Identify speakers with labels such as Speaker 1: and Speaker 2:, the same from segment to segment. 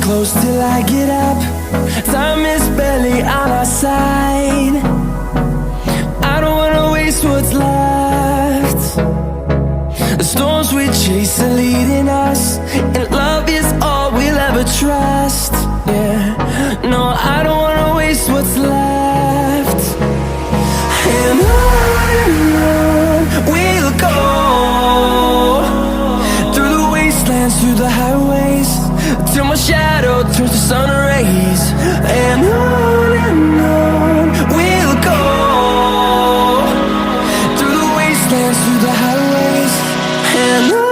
Speaker 1: close till I get up. Time is barely on our side. I don't wanna waste what's left. The storms we chase are leading us, and love is all we'll ever trust. Yeah, no, I don't wanna waste what's left. And on we'll go, through the wastelands, through the highways, till my shadow turns to sun rays. And on we'll go, through the wastelands, through the highways, and on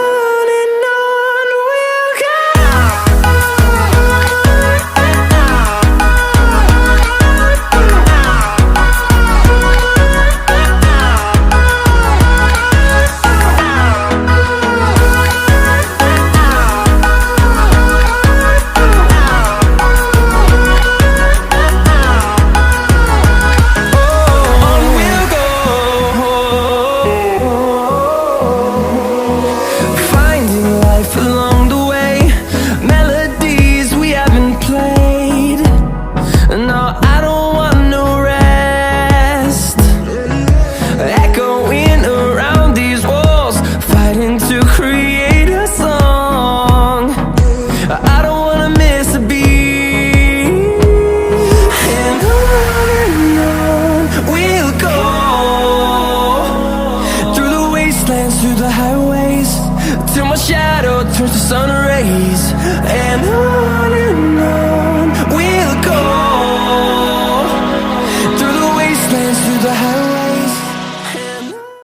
Speaker 1: we'll go. Through the highways, till my shadow turns to sun rays. And on